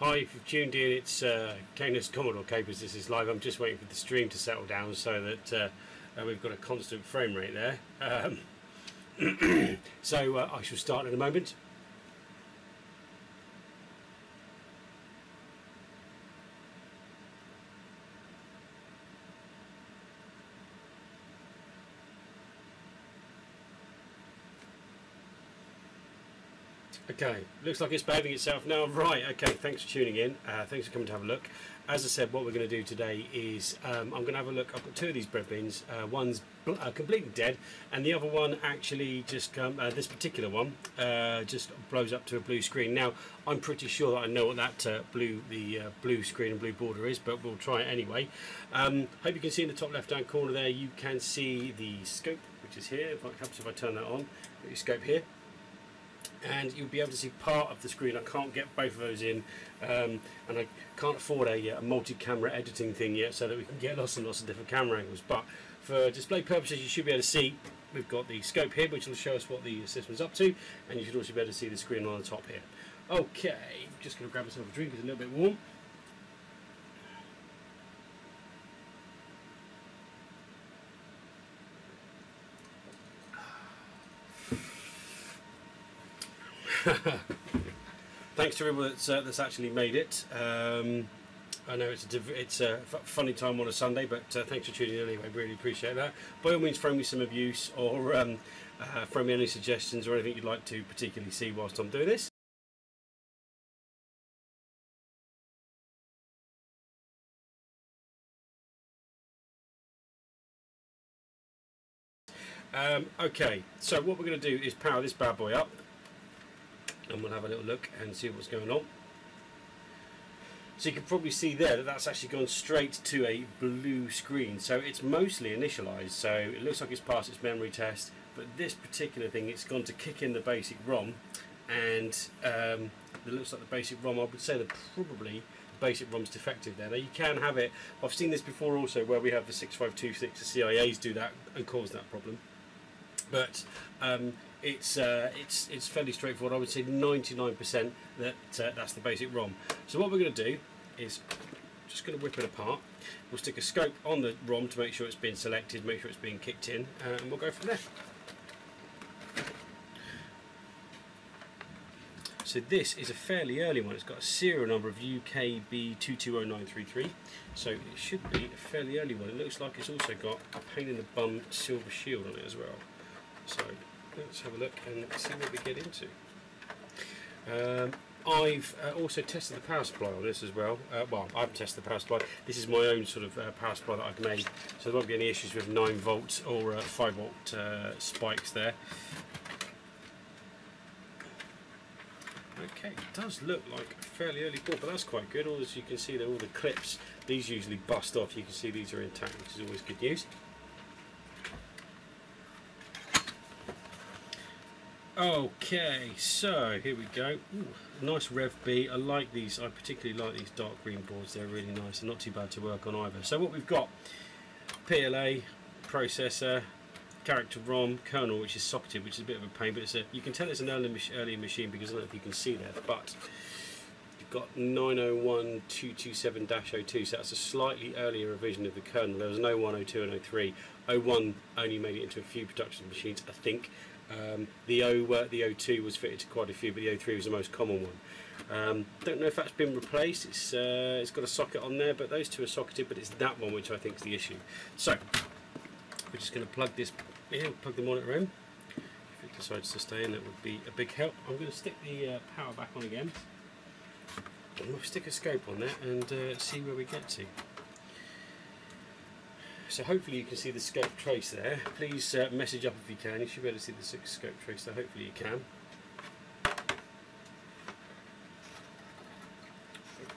Hi, if you've tuned in, it's Cainers Commodore Capers. This is live. I'm just waiting for the stream to settle down so that we've got a constant frame rate there. So I shall start in a moment. Okay, looks like it's behaving itself now. Right, okay, thanks for tuning in. Thanks for coming to have a look. As I said, what we're going to do today is I'm going to have a look. I've got two of these bread bins. One's completely dead, and the other one actually just this particular one just blows up to a blue screen. Now, I'm pretty sure that I know what that blue screen and blue border is, but we'll try it anyway. Hope you can see in the top left-hand corner there. You can see the scope, which is here. If it helps if I turn that on, got your scope here. And you'll be able to see part of the screen. I can't get both of those in, and I can't afford a multi-camera editing thing yet, so that we can get lots and lots of different camera angles. But for display purposes, you should be able to see we've got the scope here, which will show us what the system's up to, and you should also be able to see the screen on the top here. Okay, just going to grab myself a drink. It's a little bit warm. Thanks to everyone that's actually made it. I know it's a funny time on a Sunday, but thanks for tuning in anyway. Really appreciate that. By all means, throw me some abuse or throw me any suggestions or anything you'd like to particularly see whilst I'm doing this. Okay, so what we're going to do is power this bad boy up, and we'll have a little look and see what's going on. So you can probably see there that that's actually gone straight to a blue screen, so it's mostly initialized, so it looks like it's passed its memory test, but this particular thing, it's gone to kick in the basic ROM, and it looks like the basic ROM, I would say that probably the basic ROM's defective there. Now you can have it, I've seen this before also, where we have the 6526, the CIAs do that and cause that problem, but it's fairly straightforward. I would say 99% that that's the basic ROM. So what we're going to do is just going to whip it apart. We'll stick a scope on the ROM to make sure it's been selected, make sure it's being kicked in, and we'll go from there. So this is a fairly early one. It's got a serial number of UKB220933, so it should be a fairly early one. It looks like it's also got a pain in the bum silver shield on it as well. So let's have a look and see what we get into. I've also tested the power supply on this as well. Well, I haven't tested the power supply. This is my own sort of power supply that I've made, so there won't be any issues with 9 volt or 5 volt spikes there. Okay, it does look like a fairly early board, but that's quite good. As you can see there, all the clips, these usually bust off. You can see these are intact, which is always good news. Okay, so here we go. Ooh, nice Rev B. I like these. I particularly like these dark green boards. They're really nice and not too bad to work on either. So what we've got: PLA, processor, character ROM, kernel, which is socketed, which is a bit of a pain, but you can tell it's an early machine because I don't know if you can see that, but you've got 901227-02, so that's a slightly earlier revision of the kernel. There was an 01, 02 and 03. 01 only made it into a few production machines, I think. The 02 was fitted to quite a few, but the 03 was the most common one. Don't know if that's been replaced. It's got a socket on there, but those two are socketed, but it's that one which I think is the issue. So we're just going to plug this in, plug the monitor in. If it decides to stay in, that would be a big help. I'm going to stick the power back on again, and we'll stick a scope on there and see where we get to. So hopefully you can see the scope trace there. Please message up if you can. You should be able to see the scope trace, so hopefully you can.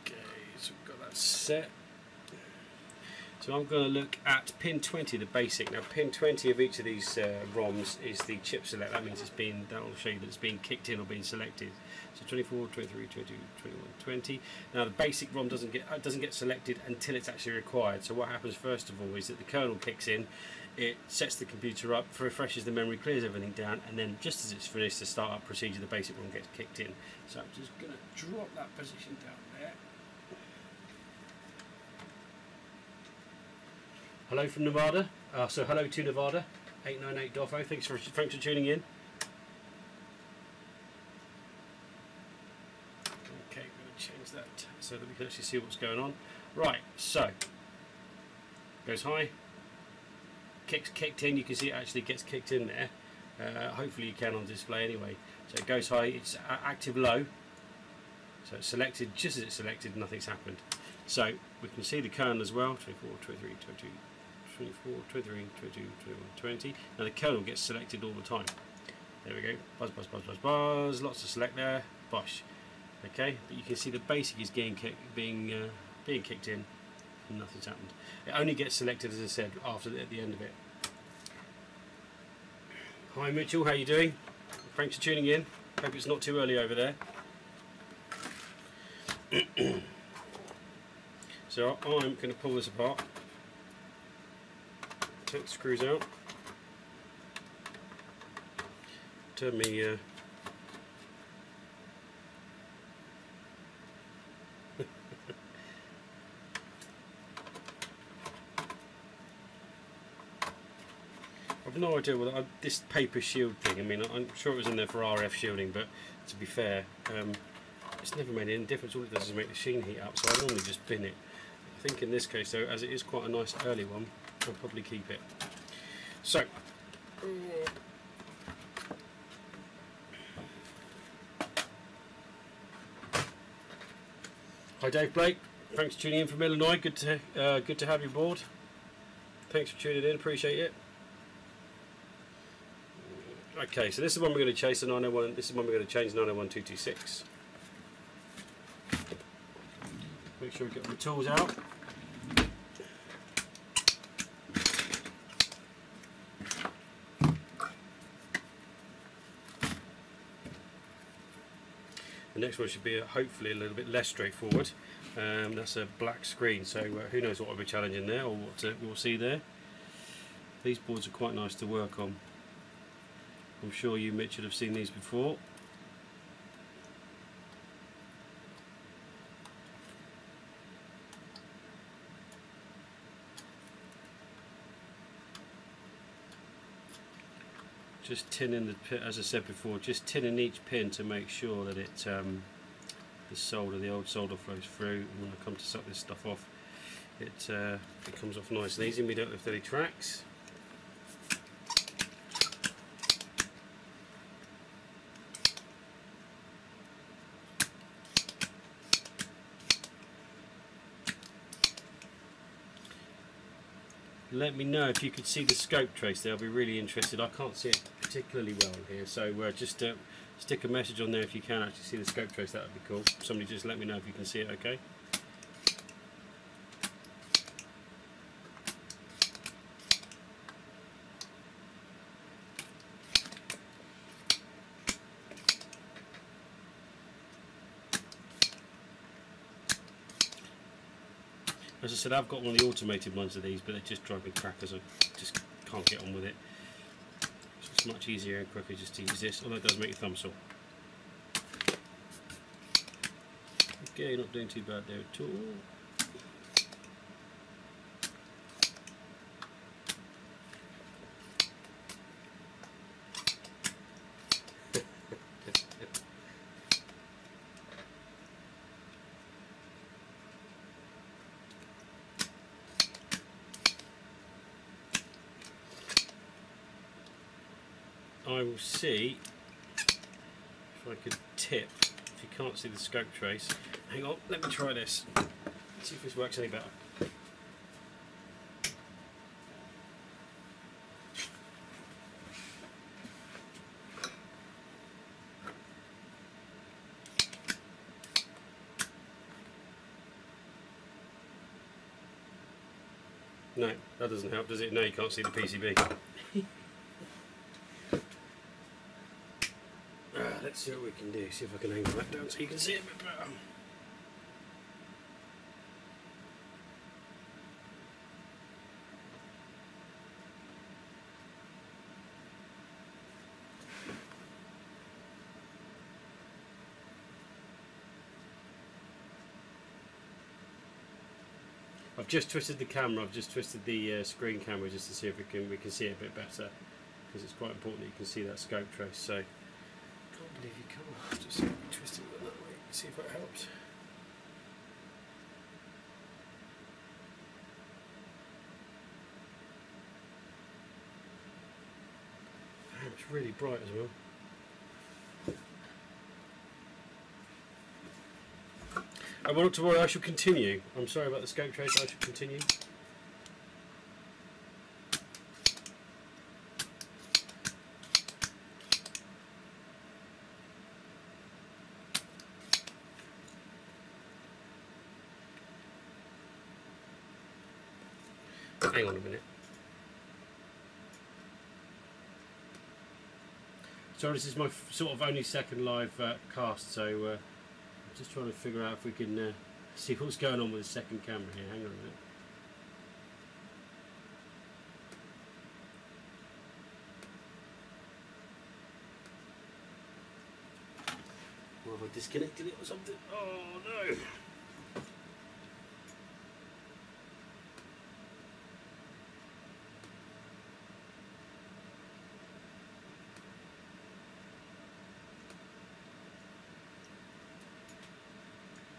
Okay, so we've got that set. So I'm going to look at pin 20, the basic. Now pin 20 of each of these ROMs is the chip select. That means that will show you that it's being kicked in or being selected. So 24, 23, 22, 21, 20. Now the basic ROM doesn't get selected until it's actually required. So what happens first of all is that the kernel kicks in. it sets the computer up, refreshes the memory, clears everything down, and then just as it's finished, the startup procedure, the basic one gets kicked in. So I'm just going to drop that position down there. Hello from Nevada. So hello to Nevada, 898 Doffo. Thanks for tuning in. Okay, we're going to change that so that we can actually see what's going on. Right, so goes high, kicked in. You can see it actually gets kicked in there. Hopefully you can on display anyway. So it goes high, it's active low. So it's selected, just as it's selected, nothing's happened. So we can see the kernel as well, 24, 23, 22, 24, 23, 22, 21, 20. Now the kernel gets selected all the time. There we go, buzz, buzz, buzz, buzz, buzz, lots to select there, bosh. Okay, but you can see the basic is being kicked in, and nothing's happened. It only gets selected, as I said, at the end of it. Hi Mitchell, how you doing? Thanks for tuning in. Hope it's not too early over there. So I'm going to pull this apart. Take the screws out. Turn me I've no idea what this paper shield thing. I mean, I'm sure it was in there for RF shielding, but to be fair, it's never made any difference. All it does is make the sheen heat up, so I normally just bin it. I think in this case, though, as it is quite a nice early one, I'll probably keep it. So, hi Dave Blake, thanks for tuning in from Illinois. Good to have you aboard. Thanks for tuning in, appreciate it. Okay, so this is the one we're going to chase, the 901. This is the one we're going to change, 901226. Make sure we get the tools out. The next one should be hopefully a little bit less straightforward. That's a black screen, so who knows what will be challenging there, or what we'll see there. These boards are quite nice to work on. I'm sure you, Mitch, have seen these before. Just tinning the pin, as I said before, just tinning each pin to make sure that it, the old solder flows through, and when I come to suck this stuff off, it comes off nice and easy, and we don't lift any tracks. Let me know if you could see the scope trace there. I'll be really interested. I can't see it particularly well here, so just stick a message on there if you can actually see the scope trace. That would be cool. Somebody just let me know if you can see it, okay? As I said, I've got one of the automated ones of these, but they just drive me crackers. I just can't get on with it. It's much easier and quicker just to use this, although it does make your thumb sore. Okay, not doing too bad there at all. I will see if I could tip, if you can't see the scope trace. Hang on, let me try this. See if this works any better. No, that doesn't help, does it? No, you can't see the PCB. Let's see what we can do. See if I can angle that down so you can see it a bit better. I've just twisted the camera. I've just twisted the screen camera just to see if we can see it a bit better, because it's quite important that you can see that scope trace. So can't believe you can't. Just twist it that way. See if that helps. Damn, it's really bright as well. Well, not to worry, I shall continue. I'm sorry about the scope trace, I shall continue. Hang on a minute. So this is my sort of only second live cast, so I'm just trying to figure out if we can see what's going on with the second camera here. Hang on a minute. Or have I disconnected it or something? Oh no!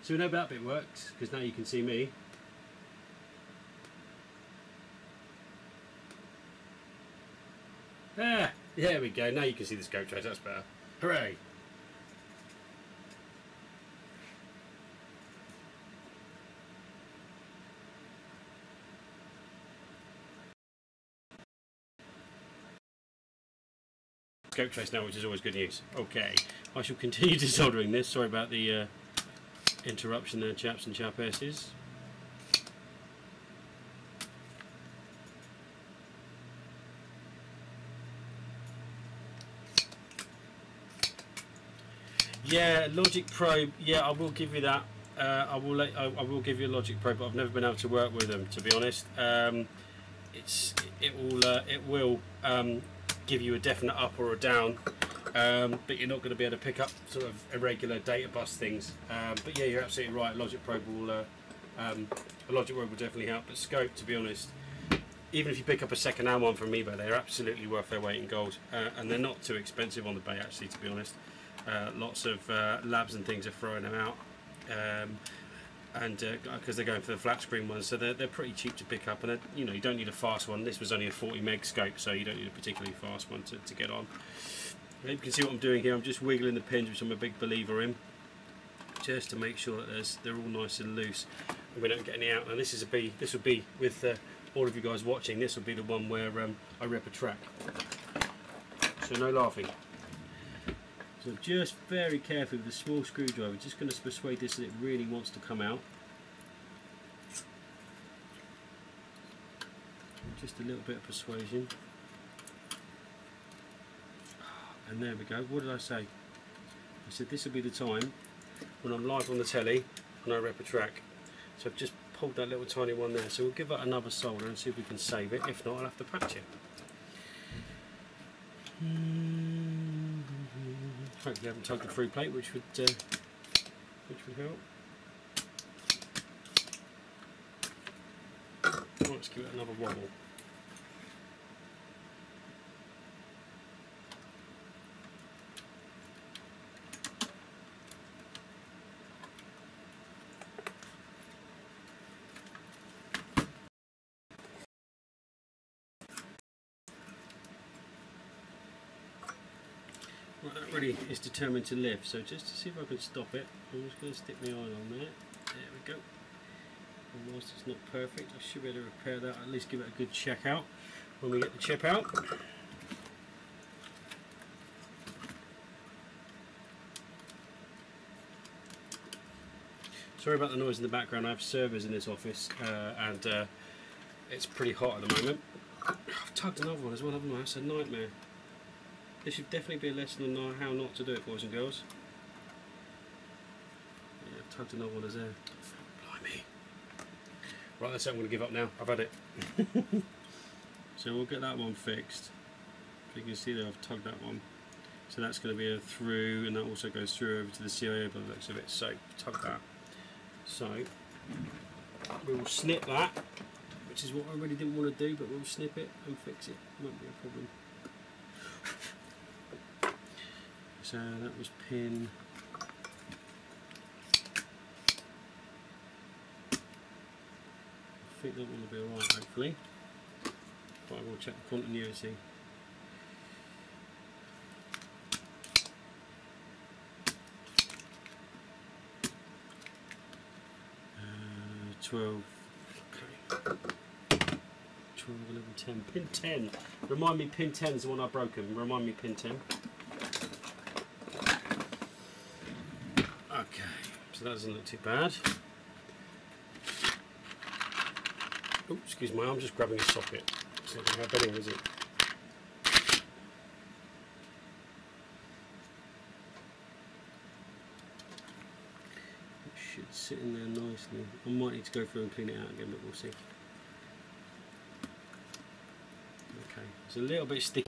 So we know that bit works, because now you can see me. Ah, there we go, now you can see the scope trace, that's better. Hooray! Scope trace now, which is always good news. Okay, I shall continue desoldering this. Sorry about the interruption there, chaps and chapesses. Yeah, Logic Pro. Yeah, I will give you that. I will give you a Logic Pro, but I've never been able to work with them, to be honest. It will give you a definite up or a down. But you're not going to be able to pick up sort of irregular data bus things. But yeah, you're absolutely right. Logic Probe will definitely help. But Scope, to be honest, even if you pick up a second-hand one from eBay, they're absolutely worth their weight in gold, and they're not too expensive on the bay, actually. To be honest, lots of labs and things are throwing them out, and because they're going for the flat screen ones, so they're pretty cheap to pick up. And you know, you don't need a fast one. This was only a 40 meg scope, so you don't need a particularly fast one to get on. You can see what I'm doing here. I'm just wiggling the pins, which I'm a big believer in, just to make sure that they're all nice and loose and we don't get any out. And this will be with all of you guys watching. This will be the one where I rip a track. So no laughing. So just very carefully with a small screwdriver, just going to persuade this that it really wants to come out. Just a little bit of persuasion. And there we go. What did I say? I said this will be the time when I'm live on the telly and I rep a track. So I've just pulled that little tiny one there. So we'll give that another solder and see if we can save it. If not, I'll have to patch it. Hopefully I haven't tugged the through plate, which would help. Let's give it another wobble. Right, that really is determined to live, so just to see if I can stop it, I'm just going to stick my iron on there. There we go. And whilst it's not perfect, I should be able to repair that, at least give it a good check out when we get the chip out. Sorry about the noise in the background. I have servers in this office and it's pretty hot at the moment. I've tugged another one as well, haven't I? That's a nightmare. This should definitely be a lesson on how not to do it, boys and girls. Yeah, I've tugged another one as there. Blimey. Right, that's it. I'm going to give up now. I've had it. So we'll get that one fixed. You can see there I've tugged that one. So that's going to be a through, and that also goes through over to the CIO by the looks of it. So tug that. So We will snip that, which is what I really didn't want to do, but we'll snip it and fix it. Won't be a problem. So that was pin. I think that one will be alright, hopefully. But I will check the continuity. Uh, 12. Okay. 12, 11, 10. Pin 10. Remind me, pin 10 is the one I've broken. Remind me, pin 10. Okay, so that doesn't look too bad. Oh, excuse me, I'm just grabbing a socket. So how bedding was it? It should sit in there nicely. I might need to go through and clean it out again, but we'll see. Okay, it's a little bit sticky.